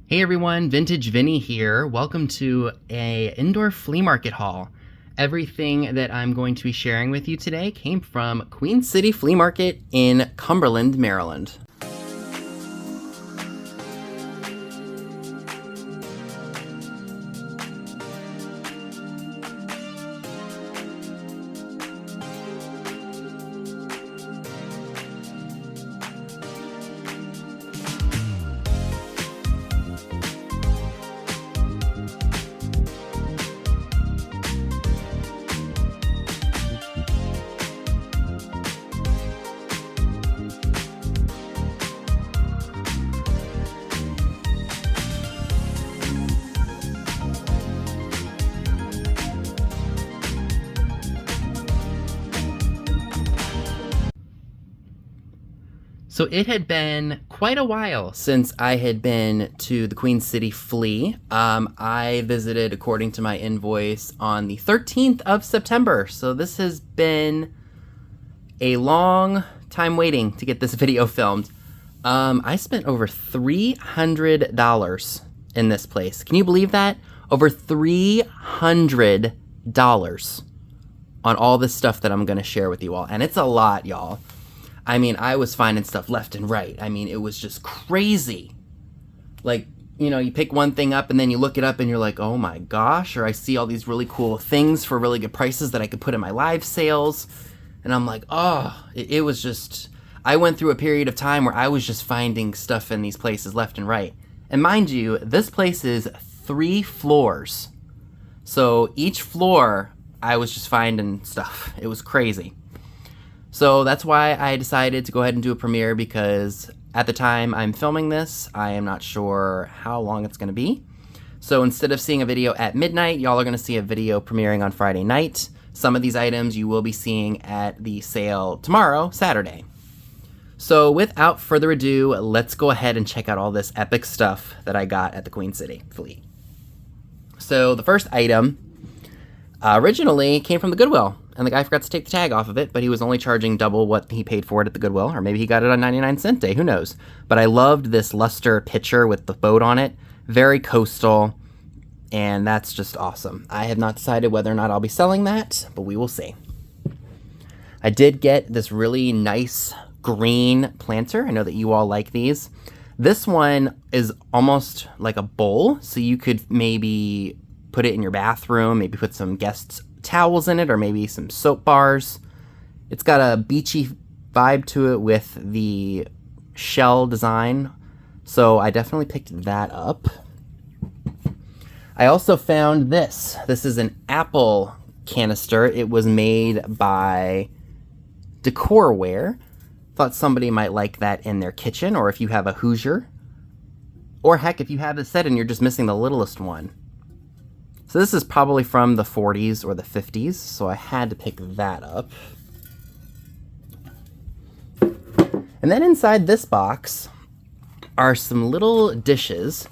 Hey everyone, Vintage Vinny here. Welcome to a indoor flea market haul. Everything that I'm going to be sharing with you today came from Queen City Flea Market in Cumberland, Maryland. So it had been quite a while since I had been to the Queen City Flea. I visited, according to my invoice, on the 13th of September. So this has been a long time waiting to get this video filmed. I spent over $300 in this place. Can you believe that? Over $300 on all this stuff that I'm going to share with you all. And it's a lot, y'all. I mean, I was finding stuff left and right. I mean, it was just crazy. Like, you know, you pick one thing up and then you look it up and you're like, oh my gosh, or I see all these really cool things for really good prices that I could put in my live sales. And I'm like, oh, it was just, I went through a period of time where I was just finding stuff in these places left and right. And mind you, this place is 3 floors. So each floor, I was just finding stuff. It was crazy. So that's why I decided to go ahead and do a premiere, because at the time I'm filming this, I am not sure how long it's going to be. So instead of seeing a video at midnight, y'all are going to see a video premiering on Friday night. Some of these items you will be seeing at the sale tomorrow, Saturday. So without further ado, let's go ahead and check out all this epic stuff that I got at the Queen City Flea. So the first item originally came from the Goodwill. And the guy forgot to take the tag off of it, but he was only charging double what he paid for it at the Goodwill, or maybe he got it on 99-cent day, who knows. But I loved this luster pitcher with the boat on it, very coastal, and that's just awesome. I have not decided whether or not I'll be selling that, but we will see. I did get this really nice green planter. I know that you all like these. This one is almost like a bowl, so you could maybe put it in your bathroom, maybe put some guest towels in it, or maybe some soap bars. It's got a beachy vibe to it with the shell design, so I definitely picked that up. I also found this. This is an apple canister. It was made by Decorware. Thought somebody might like that in their kitchen, or if you have a Hoosier, or heck, if you have this set and you're just missing the littlest one. So this is probably from the 40s or the 50s, so I had to pick that up. And then inside this box are some little dishes.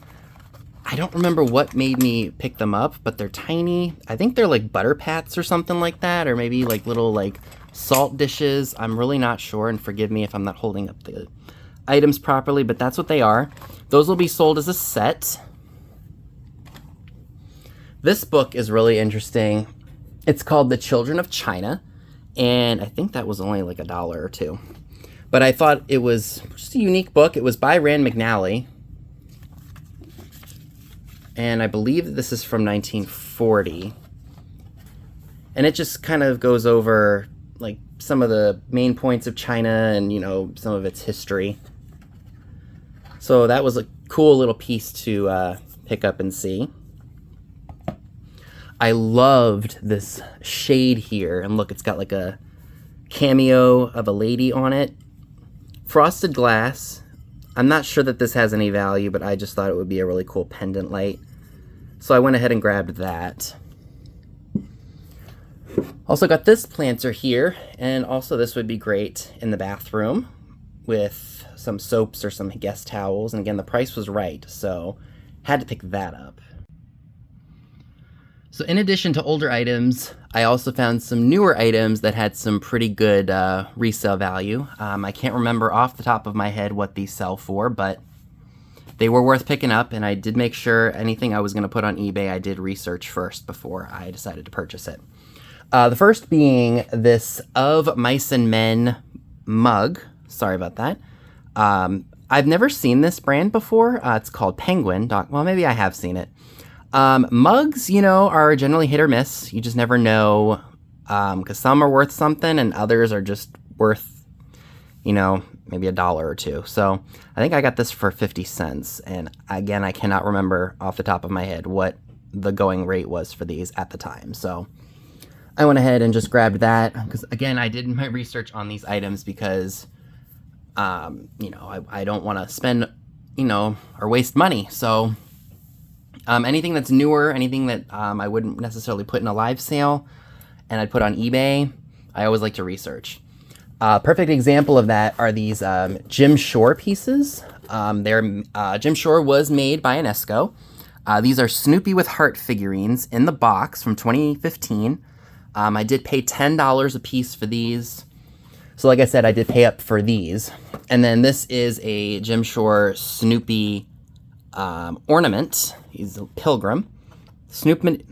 I don't remember what made me pick them up, but they're tiny. I think they're like butter pats or something like that, or maybe like little like salt dishes. I'm really not sure, and forgive me if I'm not holding up the items properly, but that's what they are. Those will be sold as a set. This book is really interesting. It's called The Children of China, and I think that was only like $1 or $2. But I thought it was just a unique book. It was by Rand McNally, and I believe that this is from 1940. And it just kind of goes over like some of the main points of China and, you know, some of its history. So that was a cool little piece to pick up and see. I loved this shade here, and look, it's got like a cameo of a lady on it. Frosted glass. I'm not sure that this has any value, but I just thought it would be a really cool pendant light. So I went ahead and grabbed that. Also got this planter here, and also this would be great in the bathroom with some soaps or some guest towels. And again, the price was right, so had to pick that up. So in addition to older items, I also found some newer items that had some pretty good resale value. I can't remember off the top of my head what these sell for, but they were worth picking up, and I did make sure anything I was going to put on eBay, I did research first before I decided to purchase it. The first being this Of Mice and Men mug. Sorry about that. I've never seen this brand before. It's called Penguin. Well, maybe I have seen it. Mugs, you know, are generally hit or miss. You just never know, because some are worth something and others are just worth, you know, maybe $1 or $2. So I think I got this for 50 cents. And again, I cannot remember off the top of my head what the going rate was for these at the time. So I went ahead and just grabbed that because, again, I did my research on these items because, you know, I don't want to spend, you know, or waste money. So anything that's newer, anything that I wouldn't necessarily put in a live sale and I'd put on eBay, I always like to research. Perfect example of that are these Jim Shore pieces. Jim Shore was made by Enesco. These are Snoopy with Heart figurines in the box from 2015. I did pay $10 a piece for these. So like I said, I did pay up for these. And then this is a Jim Shore Snoopy ornament. He's a pilgrim. Snooping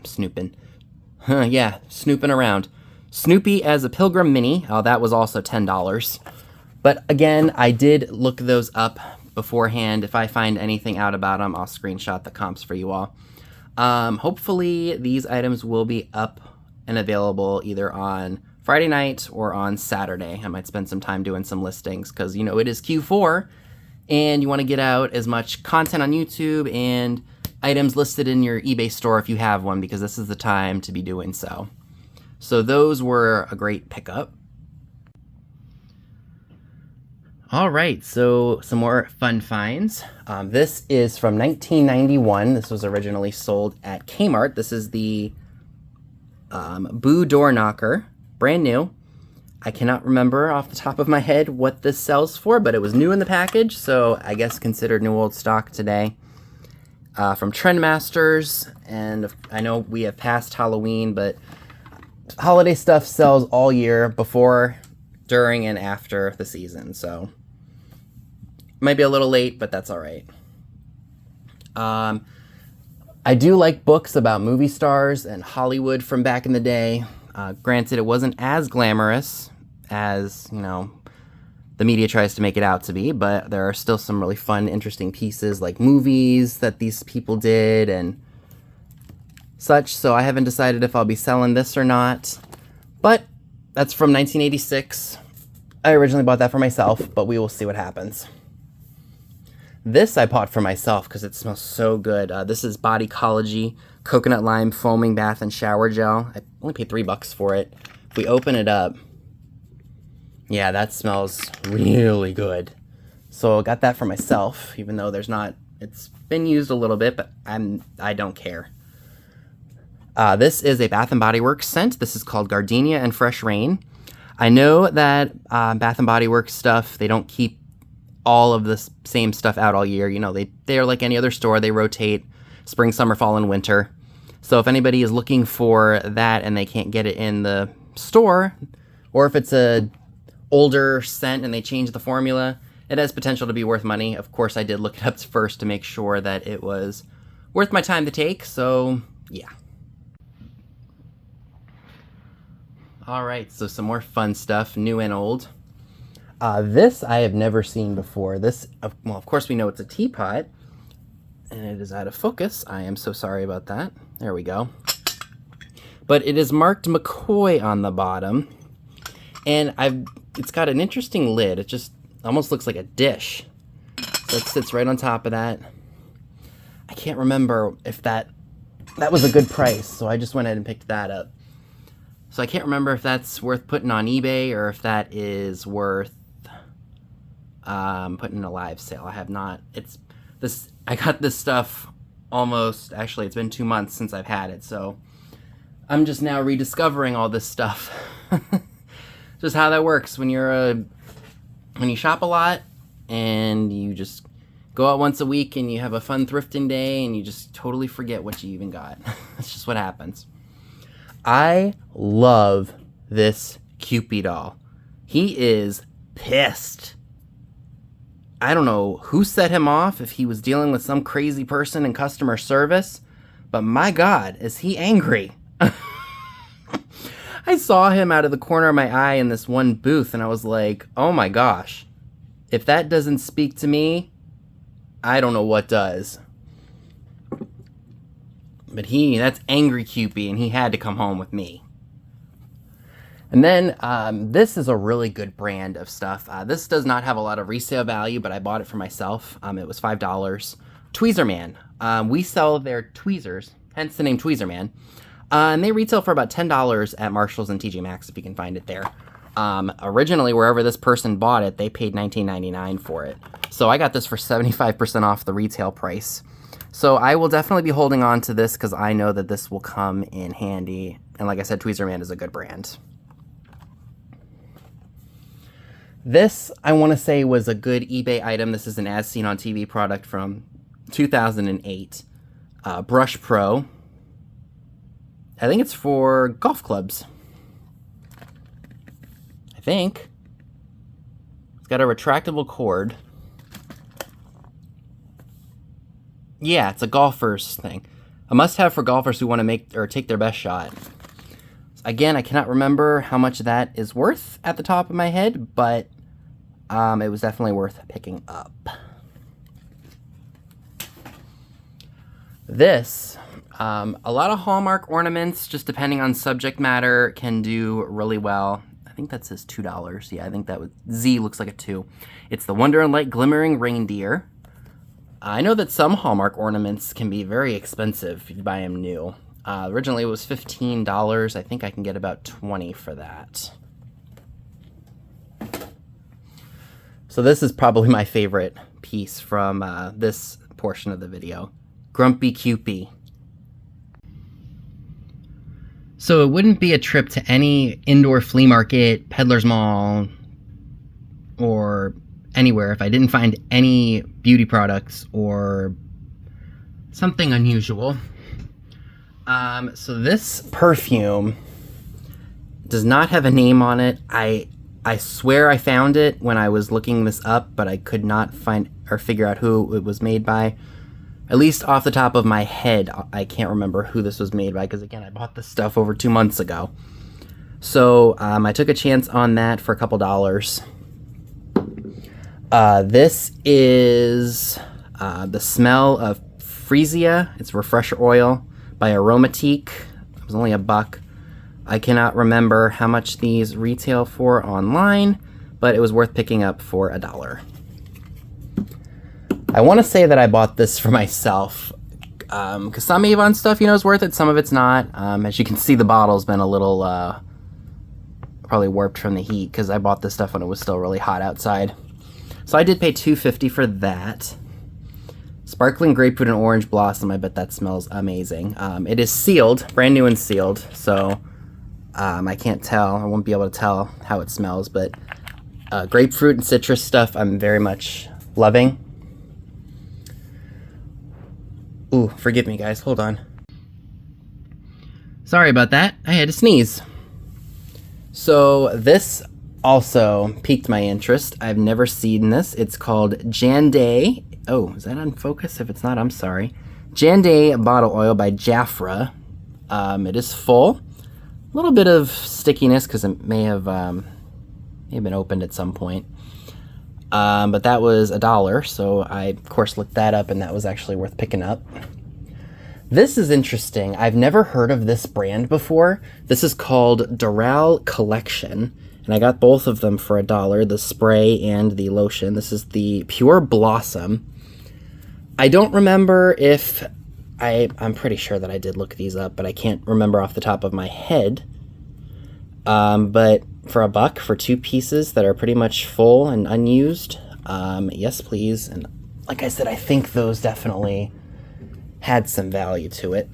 around. Snoopy as a pilgrim mini. Oh, that was also $10. But again, I did look those up beforehand. If I find anything out about them, I'll screenshot the comps for you all. Hopefully these items will be up and available either on Friday night or on Saturday. I might spend some time doing some listings because, you know, it is Q4 and you want to get out as much content on YouTube and items listed in your eBay store if you have one, because this is the time to be doing so. So those were a great pickup. All right, so some more fun finds. This is from 1991. This was originally sold at Kmart. This is the Boo door knocker, brand new. I cannot remember off the top of my head what this sells for, but it was new in the package, so I guess considered new old stock today. From Trendmasters, and I know we have passed Halloween, but holiday stuff sells all year, before, during, and after the season, so might be a little late, but that's all right. I do like books about movie stars and Hollywood from back in the day. Granted, it wasn't as glamorous as, you know, the media tries to make it out to be, but there are still some really fun, interesting pieces like movies that these people did and such. So I haven't decided if I'll be selling this or not, but that's from 1986. I originally bought that for myself, but we will see what happens. This I bought for myself because it smells so good. This is Bodycology Coconut Lime Foaming Bath and Shower Gel. I only paid $3 for it. If we open it up, yeah, that smells really good. So I got that for myself, even though it's been used a little bit, but I don't care. This is a Bath & Body Works scent. This is called Gardenia and Fresh Rain. I know that Bath & Body Works stuff, they don't keep all of the same stuff out all year. You know, they're like any other store. They rotate spring, summer, fall, and winter. So if anybody is looking for that and they can't get it in the store, or if it's a older scent and they change the formula, it has potential to be worth money. Of course, I did look it up first to make sure that it was worth my time to take. So yeah. All right, so some more fun stuff, new and old. This I have never seen before. This, well, of course we know it's a teapot, and it is out of focus. I am so sorry about that. There we go. But it is marked McCoy on the bottom, and it's got an interesting lid. It just almost looks like a dish. So it sits right on top of that. I can't remember if that was a good price, so I just went ahead and picked that up. So I can't remember if that's worth putting on eBay or if that is worth putting in a live sale. I have not. I got this stuff actually it's been 2 months since I've had it, so I'm just now rediscovering all this stuff. Just how that works when you shop a lot and you just go out once a week and you have a fun thrifting day and you just totally forget what you even got. That's just what happens. I love this Cupid doll. He is pissed. I don't know who set him off, if he was dealing with some crazy person in customer service, but my God, is he angry. I saw him out of the corner of my eye in this one booth, and I was like, oh my gosh, if that doesn't speak to me, I don't know what does. But that's angry Cupid, and he had to come home with me. And then this is a really good brand of stuff. This does not have a lot of resale value, but I bought it for myself. It was $5. Tweezerman. We sell their tweezers, hence the name Tweezerman. And they retail for about $10 at Marshall's and TJ Maxx if you can find it there. Originally, wherever this person bought it, they paid $19.99 for it. So I got this for 75% off the retail price. So I will definitely be holding on to this because I know that this will come in handy. And like I said, Tweezerman is a good brand. This, I want to say, was a good eBay item. This is an As Seen on TV product from 2008. Brush Pro. I think it's for golf clubs. I think. It's got a retractable cord. Yeah, it's a golfer's thing. A must-have for golfers who want to make or take their best shot. Again, I cannot remember how much that is worth at the top of my head, but it was definitely worth picking up. This, a lot of Hallmark ornaments, just depending on subject matter, can do really well. I think that says $2. Yeah, I think that was Z looks like a 2. It's the Wonder and Light Glimmering Reindeer. I know that some Hallmark ornaments can be very expensive if you buy them new. Originally it was $15. I think I can get about $20 for that. So this is probably my favorite piece from this portion of the video. Grumpy Cupid. So it wouldn't be a trip to any indoor flea market, peddler's mall, or anywhere if I didn't find any beauty products or something unusual. So this perfume does not have a name on it. I swear I found it when I was looking this up, but I could not find or figure out who it was made by. At least off the top of my head, I can't remember who this was made by, because again, I bought this stuff over 2 months ago. So I took a chance on that for a couple dollars. This is the Smell of Freesia. It's refresher oil by Aromatique. It was only $1. I cannot remember how much these retail for online, but it was worth picking up for $1. I want to say that I bought this for myself, because some Avon stuff, is worth it, some of it's not. As you can see, the bottle's been a little, probably warped from the heat, because I bought this stuff when it was still really hot outside. So I did pay $2.50 for that. Sparkling Grapefruit and Orange Blossom, I bet that smells amazing. It is sealed, brand new and sealed, so I can't tell, I won't be able to tell how it smells, but grapefruit and citrus stuff I'm very much loving. Ooh, forgive me guys, hold on. Sorry about that, I had to sneeze. So this also piqued my interest. I've never seen this. It's called Janday. Oh, is that on focus? If it's not, I'm sorry. Janday Bottle Oil by Jafra. It is full. A little bit of stickiness because it may have been opened at some point. But that was $1, so I, of course, looked that up, and that was actually worth picking up. This is interesting. I've never heard of this brand before. This is called Resale Collection, and I got both of them for $1, the spray and the lotion. This is the Pure Blossom. I don't remember if... I'm pretty sure that I did look these up, but I can't remember off the top of my head. But for $1 for 2 pieces that are pretty much full and unused, yes please. And like I said, I think those definitely had some value to it.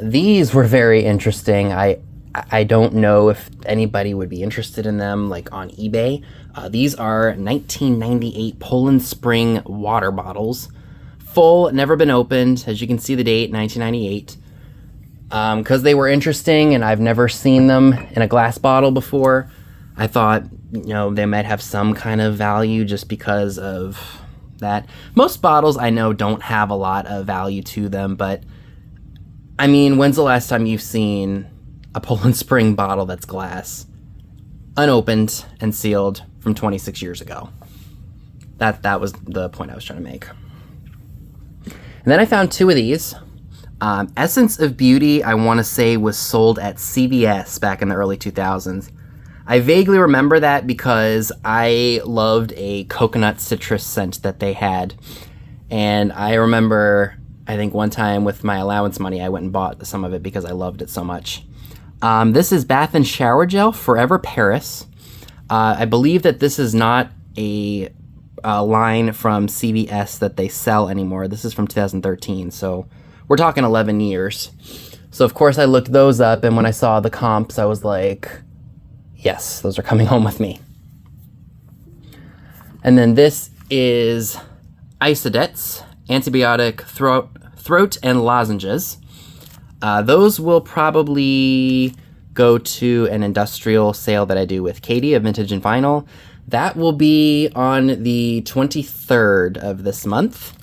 These were very interesting. I don't know if anybody would be interested in them, like on eBay. These are 1998 Poland Spring water bottles. Full, never been opened. As you can see the date, 1998. Because they were interesting and I've never seen them in a glass bottle before, I thought you know, they might have some kind of value just because of that. Most bottles I know don't have a lot of value to them, but I mean, when's the last time you've seen a Poland Spring bottle that's glass, unopened and sealed from 26 years ago? That was the point I was trying to make. And then I found two of these. Essence of Beauty, I want to say, was sold at CVS back in the early 2000s. I vaguely remember that because I loved a coconut citrus scent that they had. And I remember, I think one time with my allowance money, I went and bought some of it because I loved it so much. This is Bath and Shower Gel Forever Paris. I believe that this is not a line from CVS that they sell anymore. This is from 2013, so we're talking 11 years. So of course I looked those up, and when I saw the comps, I was like, yes, those are coming home with me. And then this is Isodets, antibiotic throat and lozenges. Those will probably go to an industrial sale that I do with Katie of Vintage and Vinyl. That will be on the 23rd of this month,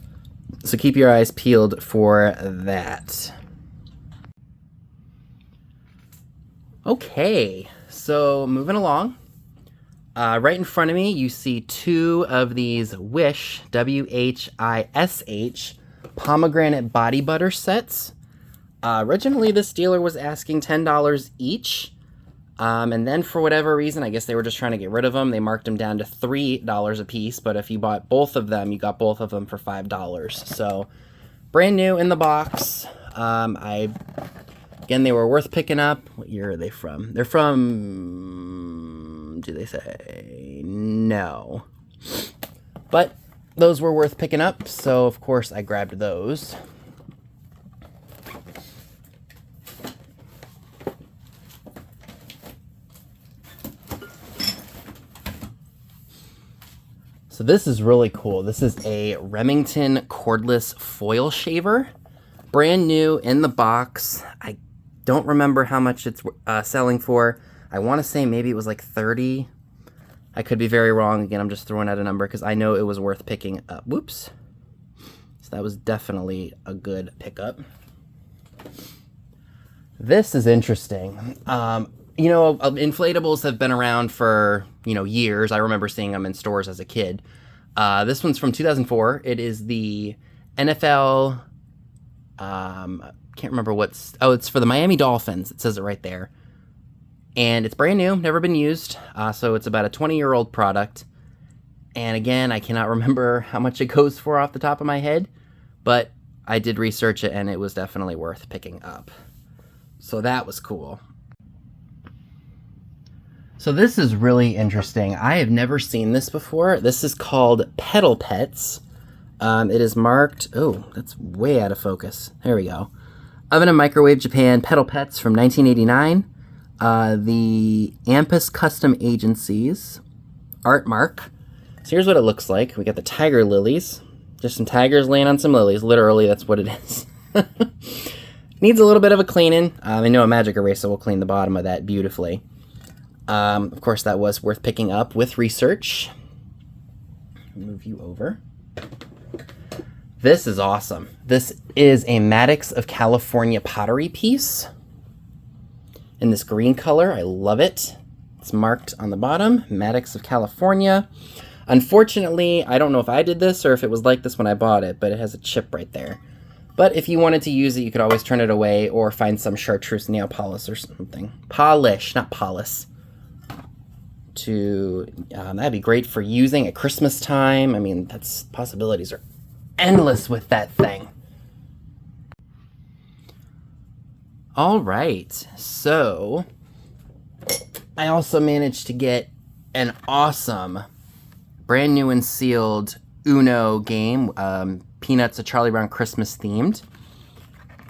so keep your eyes peeled for that. Okay, so moving along. Right in front of me, you see two of these Wish, W-H-I-S-H, pomegranate body butter sets. Originally, this dealer was asking $10 each. And then for whatever reason, I guess they were just trying to get rid of them. They marked them down to $3 a piece, but if you bought both of them, you got both of them for $5. So brand new in the box. Again, they were worth picking up. What year are they from? They're from, do they say? No. But those were worth picking up, so of course I grabbed those. So this is really cool. This is a Remington cordless foil shaver. Brand new in the box. I don't remember how much it's selling for. I want to say maybe it was like 30. I could be very wrong. Again, I'm just throwing out a number because I know it was worth picking up. Whoops. So that was definitely a good pickup. This is interesting. You know, inflatables have been around for, years. I remember seeing them in stores as a kid. This one's from 2004. It is the NFL, can't remember it's for the Miami Dolphins. It says it right there. And it's brand new, never been used. So it's about a 20-year-old product. And again, I cannot remember how much it goes for off the top of my head, but I did research it and it was definitely worth picking up. So that was cool. So this is really interesting. I have never seen this before. This is called Pedal Pets. It is marked, oh, that's way out of focus. There we go. Oven and Microwave Japan Pedal Pets from 1989. The Ampus Custom Agencies art mark. So here's what it looks like. We got the tiger lilies. Just some tigers laying on some lilies. Literally, that's what it is. Needs a little bit of a cleaning. I know a magic eraser will clean the bottom of that beautifully. Of course, that was worth picking up with research. Move you over. This is awesome. This is a Maddox of California pottery piece in this green color. I love it. It's marked on the bottom, Maddox of California. Unfortunately, I don't know if I did this or if it was like this when I bought it, but it has a chip right there. But if you wanted to use it, you could always turn it away or find some chartreuse nail polish or something. Polish, not polish. That'd be great for using at Christmas time. I mean, possibilities are endless with that thing. All right, so I also managed to get an awesome brand new and sealed Uno game, Peanuts, a Charlie Brown Christmas themed.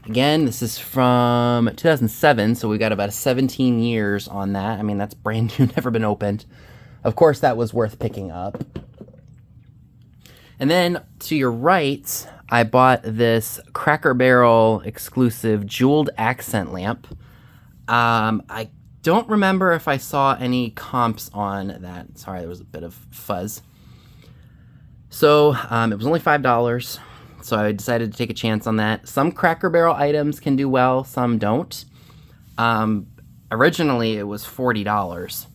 Again, this is from 2007, so we got about 17 years on that. I mean, that's brand new, never been opened. Of course, that was worth picking up. And then to your right, I bought this Cracker Barrel exclusive jeweled accent lamp. I don't remember if I saw any comps on that. Sorry, there was a bit of fuzz. So it was only $5, so I decided to take a chance on that. Some Cracker Barrel items can do well, some don't. Originally, it was $40,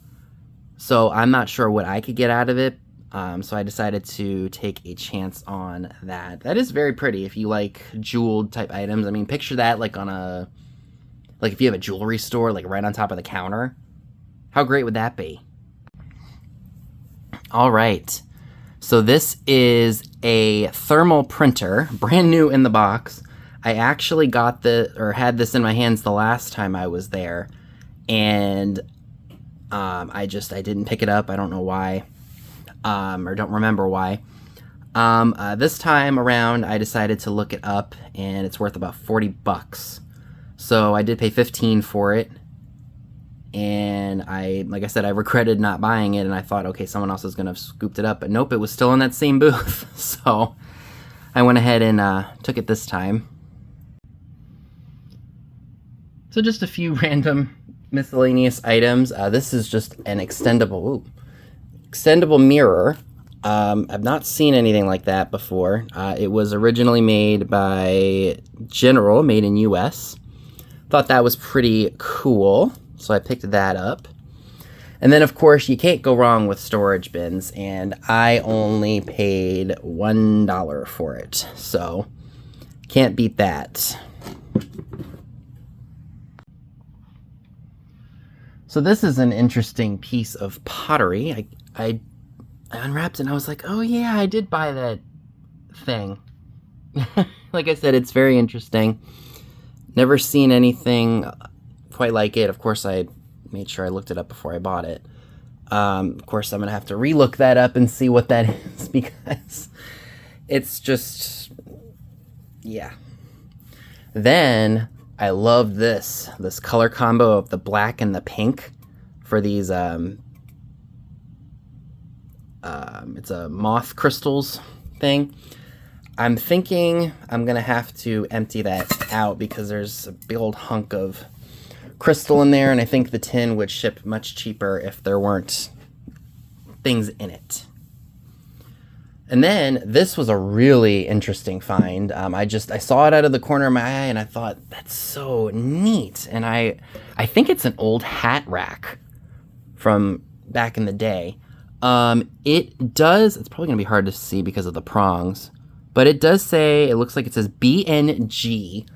so I'm not sure what I could get out of it. So I decided to take a chance on that. That is very pretty if you like jeweled type items. I mean, picture that like on a, like if you have a jewelry store, like right on top of the counter. How great would that be? All right. So this is a thermal printer, brand new in the box. I actually got had this in my hands the last time I was there, and I didn't pick it up. I don't know why, or don't remember why. This time around, I decided to look it up, and it's worth about $40. So I did pay $15 for it. And like I said, I regretted not buying it, and I thought, okay, someone else is going to have scooped it up. But nope, it was still in that same booth. So I went ahead and took it this time. So just a few random miscellaneous items. This is just an extendable mirror. I've not seen anything like that before. It was originally made by General, made in US. Thought that was pretty cool. So I picked that up. And then, of course, you can't go wrong with storage bins, and I only paid $1 for it. So can't beat that. So this is an interesting piece of pottery. I unwrapped it and I was like, oh yeah, I did buy that thing. Like I said, it's very interesting. Never seen anything quite like it. Of course, I made sure I looked it up before I bought it. Of course, I'm gonna have to relook that up and see what that is, because it's just, yeah. Then I love this color combo of the black and the pink for these. It's a moth crystals thing. I'm thinking I'm gonna have to empty that out because there's a big old hunk of crystal in there, and I think the tin would ship much cheaper if there weren't things in it. And then this was a really interesting find. I saw it out of the corner of my eye and I thought, that's so neat. And I think it's an old hat rack from back in the day. It's probably gonna be hard to see because of the prongs, but it does say, it looks like it says BNG.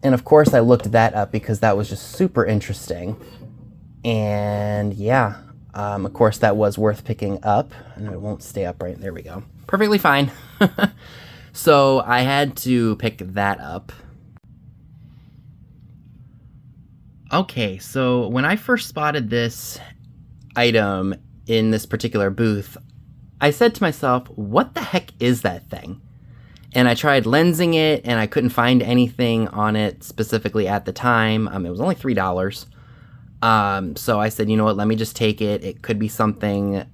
And of course, I looked that up because that was just super interesting. And yeah, of course, that was worth picking up. And it won't stay upright. There we go. Perfectly fine. So I had to pick that up. Okay, so when I first spotted this item in this particular booth, I said to myself, what the heck is that thing? And I tried lensing it, and I couldn't find anything on it specifically at the time. It was only $3. So I said, you know what, let me just take it. It could be something,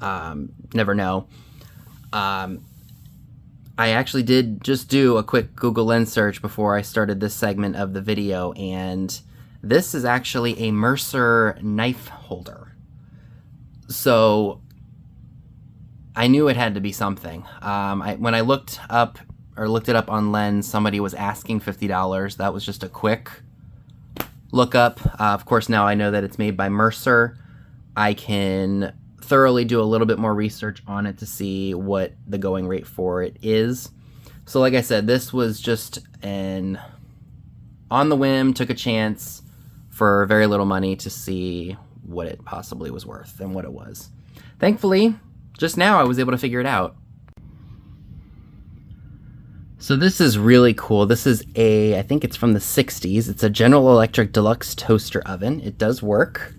never know. I actually did just do a quick Google Lens search before I started this segment of the video, and this is actually a Mercer knife holder. So I knew it had to be something. When I looked it up on Lens, somebody was asking $50. That was just a quick look up. Of course, now I know that it's made by Mercer. I can thoroughly do a little bit more research on it to see what the going rate for it is. So like I said, this was just on the whim, took a chance for very little money to see what it possibly was worth and what it was. Thankfully, just now I was able to figure it out. So this is really cool. This is I think it's from the 60s. It's a General Electric Deluxe Toaster Oven. It does work.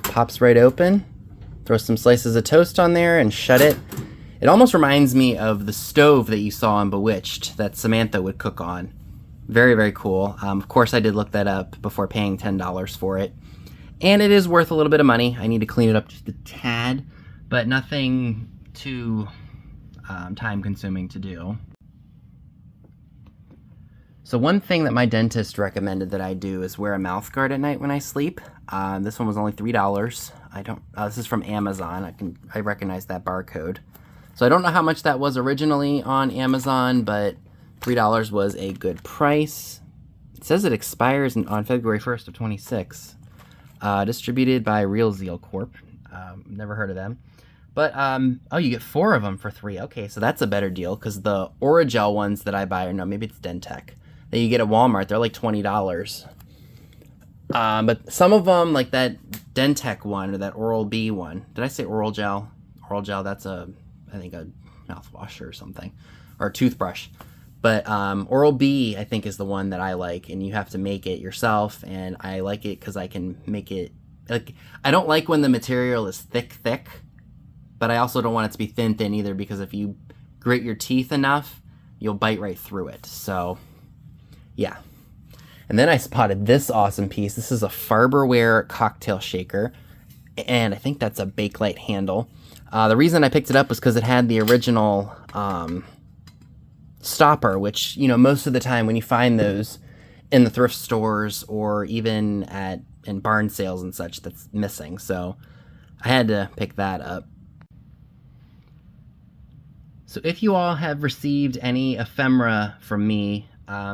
Pops right open. Throw some slices of toast on there and shut it. It almost reminds me of the stove that you saw in Bewitched that Samantha would cook on. Very, very cool. Of course, I did look that up before paying $10 for it. And it is worth a little bit of money. I need to clean it up just a tad, but nothing too time-consuming to do. So one thing that my dentist recommended that I do is wear a mouth guard at night when I sleep. This one was only $3. This is from Amazon. I recognize that barcode. So I don't know how much that was originally on Amazon, but $3 was a good price. It says it expires on February 1st of 26. Distributed by Resale Corp. Never heard of them. But, oh, you get 4 of them for $3. Okay, so that's a better deal, because the Oragel ones that I buy, or no, maybe it's Dentec, that you get at Walmart, they're like $20. But some of them, like that Dentec one, or that Oral-B one. Did I say Oragel? Oragel, that's I think a mouthwash or something, or a toothbrush. But Oral-B, I think, is the one that I like, and you have to make it yourself, and I like it because I can make it, like, I don't like when the material is thick, but I also don't want it to be thin either, because if you grit your teeth enough, you'll bite right through it. So, yeah. And then I spotted this awesome piece. This is a Farberware cocktail shaker, and I think that's a Bakelite handle. The reason I picked it up was because it had the original stopper, which, you know, most of the time when you find those in the thrift stores or even in barn sales and such, that's missing. So I had to pick that up. So if you all have received any ephemera from me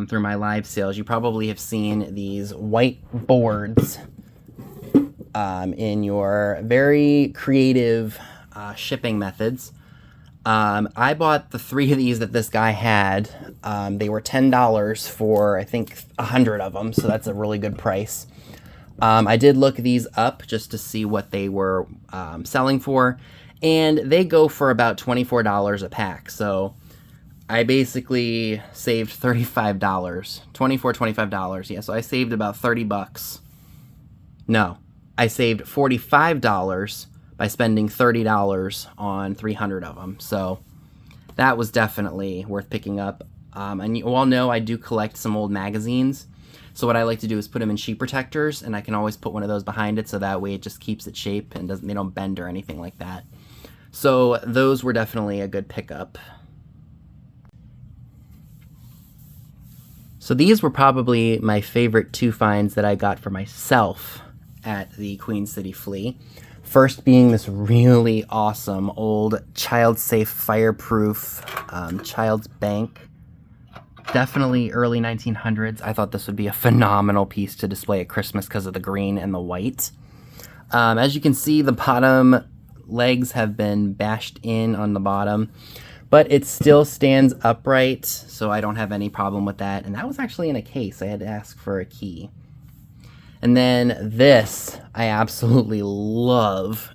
through my live sales, you probably have seen these white boards in your very creative shipping methods. I bought the 3 of these that this guy had. They were $10 for, I think, 100 of them, so that's a really good price. I did look these up just to see what they were selling for, and they go for about $24 a pack. So I basically saved $35, $25, yeah. So I saved about 30 bucks. No, I saved $45 by spending $30 on 300 of them. So that was definitely worth picking up. And you all know I do collect some old magazines. So what I like to do is put them in sheet protectors, and I can always put one of those behind it, so that way it just keeps its shape and they don't bend or anything like that. So those were definitely a good pickup. So these were probably my favorite 2 finds that I got for myself at the Queen City Flea. First being this really awesome old child-safe fireproof child's bank. Definitely early 1900s. I thought this would be a phenomenal piece to display at Christmas because of the green and the white. As you can see, the bottom legs have been bashed in on the bottom, but it still stands upright, so I don't have any problem with that. And that was actually in a case. I had to ask for a key. And then this I absolutely love,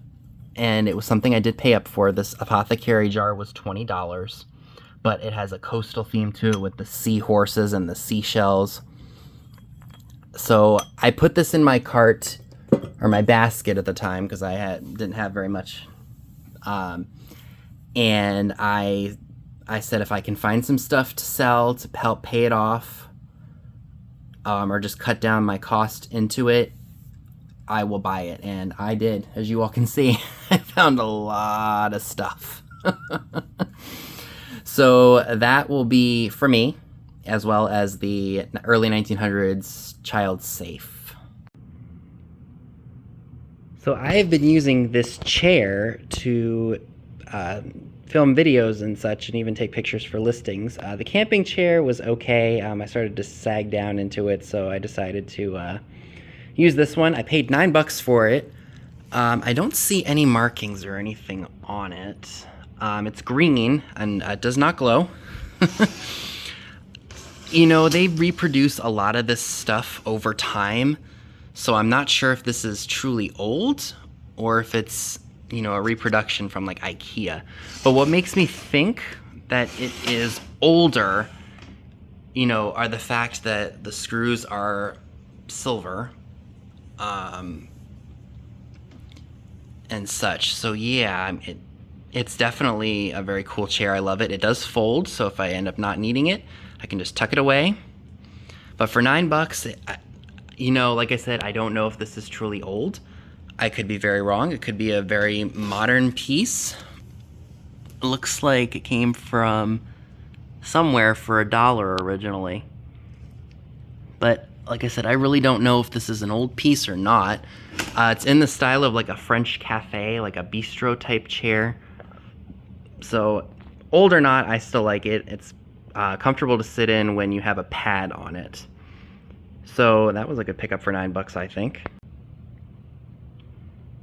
and it was something I did pay up for. This apothecary jar was $20, but it has a coastal theme to it with the seahorses and the seashells. So I put this in my cart, or my basket at the time, because I didn't have very much. And I said, if I can find some stuff to sell to help pay it off, or just cut down my cost into it, I will buy it. And I did. As you all can see, I found a lot of stuff. So that will be for me, as well as the early 1900s child safe. So I have been using this chair to film videos and such, and even take pictures for listings. The camping chair was okay. I started to sag down into it, so I decided to use this one. I paid $9 for it. I don't see any markings or anything on it. It's green and does not glow. You know, they reproduce a lot of this stuff over time, so I'm not sure if this is truly old or if it's, you know, a reproduction from like IKEA. But what makes me think that it is older, you know, are the fact that the screws are silver, and such. So yeah, it's definitely a very cool chair. I love it. It does fold, so if I end up not needing it, I can just tuck it away. But for $9, you know, like I said, I don't know if this is truly old. I could be very wrong. It could be a very modern piece. It looks like it came from somewhere for $1 originally. But like I said, I really don't know if this is an old piece or not. It's in the style of like a French cafe, like a bistro type chair. So old or not, I still like it. It's comfortable to sit in when you have a pad on it. So that was a good pickup for $9, I think.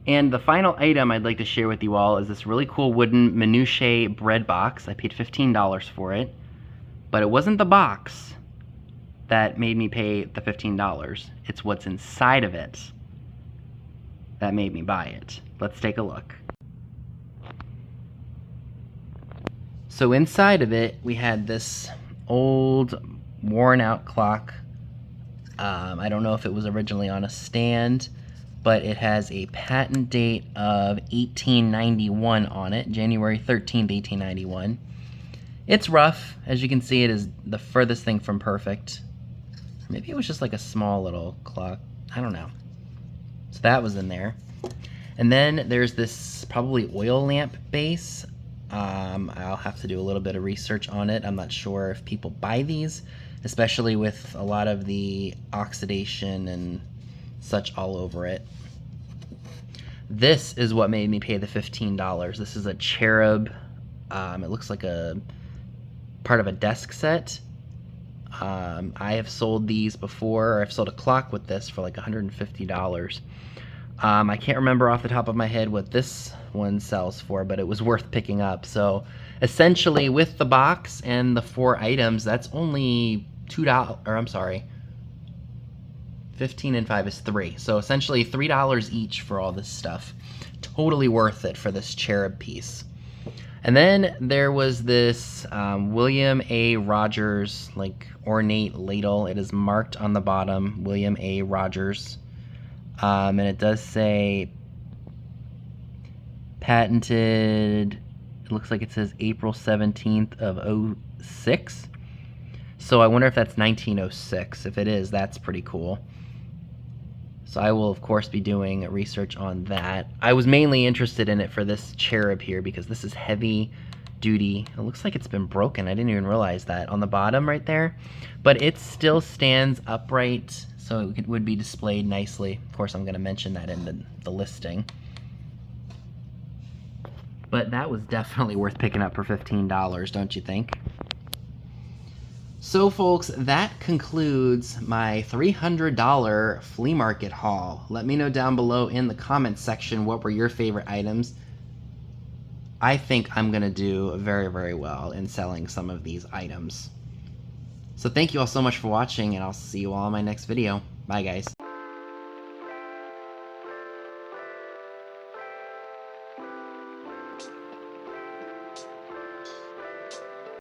And the final item I'd like to share with you all is this really cool wooden minutiae bread box. I paid $15 for it, but it wasn't the box that made me pay the $15. It's what's inside of it that made me buy it. Let's take a look. So inside of it, we had this old, worn out clock. I don't know if it was originally on a stand, but it has a patent date of 1891 on it, January 13th, 1891. It's rough. As you can see, it is the furthest thing from perfect. Maybe it was just like a small little clock. I don't know. So that was in there. And then there's this probably oil lamp base. I'll have to do a little bit of research on it. I'm not sure if people buy these, especially with a lot of the oxidation and such all over it. This is what made me pay the $15. This is a cherub. It looks like a part of a desk set. I have sold these before, or I've sold a clock with this for like $150. I can't remember off the top of my head what this one sells for, but it was worth picking up. So essentially with the box and the 4 items, that's only $2, or I'm sorry, 15 and 5 is 3. So essentially $3 each for all this stuff. Totally worth it for this cherub piece. And then there was this William A. Rogers like ornate ladle. It is marked on the bottom, William A. Rogers. And it does say patented, it looks like it says April 17th of 06. So I wonder if that's 1906. If it is, that's pretty cool. So I will, of course, be doing research on that. I was mainly interested in it for this cherub here because this is heavy duty. It looks like it's been broken. I didn't even realize that on the bottom right there. But it still stands upright, so it would be displayed nicely. Of course, I'm going to mention that in the listing. But that was definitely worth picking up for $15, don't you think? So folks, that concludes my $300 flea market haul. Let me know down below in the comments section what were your favorite items. I think I'm going to do very, very well in selling some of these items. So thank you all so much for watching, and I'll see you all in my next video. Bye guys.